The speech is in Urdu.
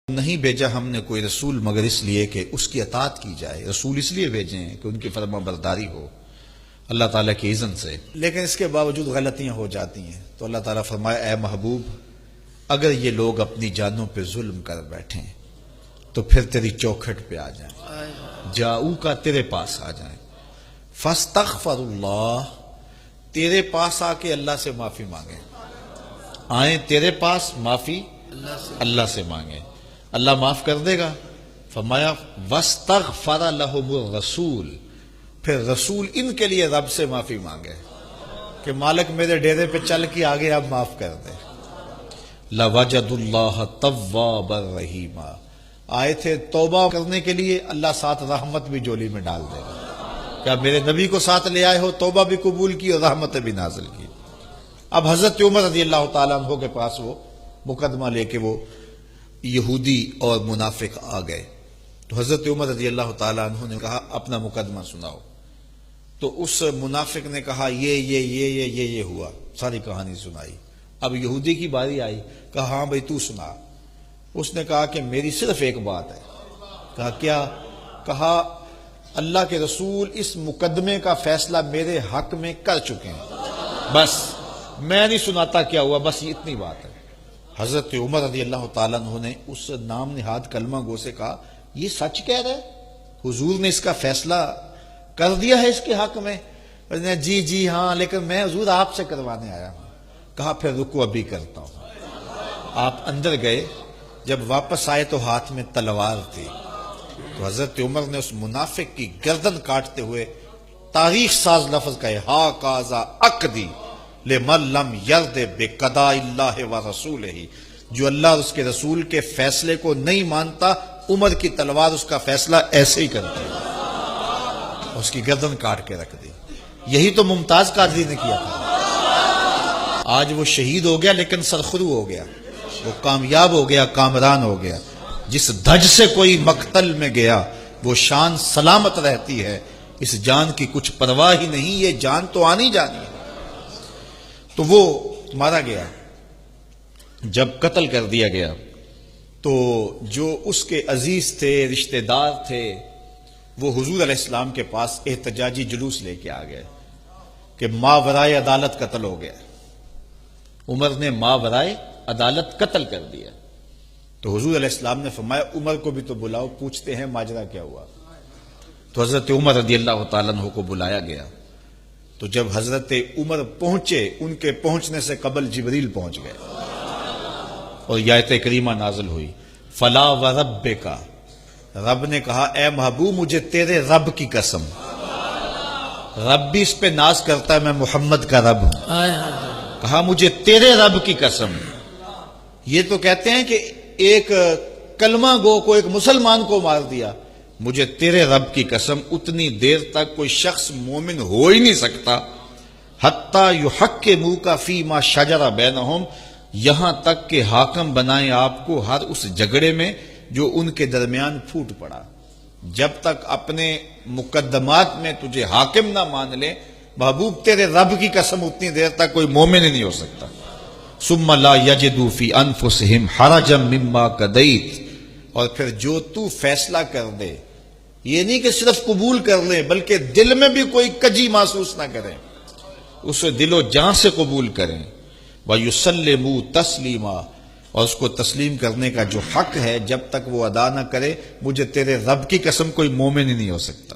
نہیں بھیجا ہم نے کوئی رسول مگر اس لیے کہ اس کی اطاعت کی جائے۔ رسول اس لیے بھیجے ہیں کہ ان کی فرما برداری ہو اللہ تعالیٰ کی اذن سے، لیکن اس کے باوجود غلطیاں ہو جاتی ہیں تو اللہ تعالیٰ فرمایا اے محبوب اگر یہ لوگ اپنی جانوں پہ ظلم کر بیٹھیں تو پھر تیری چوکھٹ پہ آ جائیں، جاؤ کا تیرے پاس آ جائیں، فاستغفر اللہ، تیرے پاس آ کے اللہ سے معافی مانگیں، آئیں تیرے پاس معافی اللہ سے مانگیں، اللہ معاف کر دے گا۔ فرمایا واستغفر لهم الرسول، پھر رسول ان کے لیے رب سے معافی مانگے کہ مالک میرے ڈیرے پہ چل کے آگے اب معاف کر دے۔ لَوَجَدُ اللَّهَ تَوَّابًا رَحِيمًا، آئے تھے توبہ کرنے کے لیے، اللہ ساتھ رحمت بھی جولی میں ڈال دے گا۔ کیا میرے نبی کو ساتھ لے آئے ہو، توبہ بھی قبول کی اور رحمت بھی نازل کی۔ اب حضرت عمر رضی اللہ تعالیٰ عنہ کے پاس وہ مقدمہ لے کے وہ یہودی اور منافق آ گئے، تو حضرت عمر رضی اللہ تعالیٰ عنہ نے کہا اپنا مقدمہ سناؤ۔ تو اس منافق نے کہا یہ ہوا، ساری کہانی سنائی۔ اب یہودی کی باری آئی، کہا ہاں بھائی تو سنا۔ اس نے کہا کہ میری صرف ایک بات ہے۔ کہا کیا؟ کہا اللہ کے رسول اس مقدمے کا فیصلہ میرے حق میں کر چکے ہیں، بس میں نہیں سناتا کیا ہوا، بس یہ اتنی بات ہے۔ حضرت عمر رضی اللہ تعالیٰ عنہ نے اس نام نہاد کلمہ گو سے کہا یہ سچ کہہ رہے، حضور نے اس کا فیصلہ کر دیا ہے اس کے حق میں؟ جی ہاں، لیکن میں حضور آپ سے کروانے آیا ہوں۔ کہا پھر رکو ابھی کرتا ہوں۔ آپ اندر گئے، جب واپس آئے تو ہاتھ میں تلوار تھی، تو حضرت عمر نے اس منافق کی گردن کاٹتے ہوئے تاریخ ساز لفظ کہے ہا کازا اقدی لمن لم یرد بقضاء اللہ ورسولہ، جو اللہ اور اس کے رسول کے فیصلے کو نہیں مانتا، عمر کی تلوار اس کا فیصلہ ایسے ہی کرتی ہے، اس کی گردن کاٹ کے رکھ دی۔ یہی تو ممتاز قادری نے کیا تھا۔ آج وہ شہید ہو گیا لیکن سرخرو ہو گیا، وہ کامیاب ہو گیا، کامران ہو گیا۔ جس دھج سے کوئی مقتل میں گیا وہ شان سلامت رہتی ہے، اس جان کی کچھ پرواہ ہی نہیں، یہ جان تو آنی جانی ہے۔ تو وہ مارا گیا۔ جب قتل کر دیا گیا تو جو اس کے عزیز تھے، رشتہ دار تھے، وہ حضور علیہ السلام کے پاس احتجاجی جلوس لے کے آ گئے کہ ماورائے عدالت قتل ہو گیا۔ عمر نے ماورائے عدالت قتل کر دیا۔ تو حضور علیہ السلام نے فرمایا عمر کو بھی تو بلاؤ، پوچھتے ہیں ماجرا کیا ہوا۔ تو حضرت عمر رضی اللہ تعالیٰ عنہ کو بلایا گیا۔ تو جب حضرت عمر پہنچے، ان کے پہنچنے سے قبل جبریل پہنچ گئے اور یہ آیت کریمہ نازل ہوئی فلا وربک، رب نے کہا اے محبوب مجھے تیرے رب کی قسم، رب بھی اس پہ ناز کرتا ہے میں محمد کا رب ہوں، کہا مجھے تیرے رب کی قسم۔ یہ تو کہتے ہیں کہ ایک کلمہ گو کو، ایک مسلمان کو مار دیا، مجھے تیرے رب کی قسم اتنی دیر تک کوئی شخص مومن ہو ہی نہیں سکتا حتیٰ یحکموک فیما شجر بینہم، یہاں تک کہ حاکم بنائیں آپ کو ہر اس جھگڑے میں جو ان کے درمیان پھوٹ پڑا۔ جب تک اپنے مقدمات میں تجھے حاکم نہ مان لے، محبوب تیرے رب کی قسم اتنی دیر تک کوئی مومن ہی نہیں ہو سکتا۔ ثم لا یجدوا فی انفسہم حرجا مما قضیت، اور پھر جو تو فیصلہ کر دے، یہ نہیں کہ صرف قبول کر لیں بلکہ دل میں بھی کوئی کجی محسوس نہ کریں، اسے دل و جان سے قبول کریں۔ وَيُسَلِّمُوا تَسْلِيمًا، اور اس کو تسلیم کرنے کا جو حق ہے جب تک وہ ادا نہ کرے، مجھے تیرے رب کی قسم کوئی مومن ہی نہیں ہو سکتا۔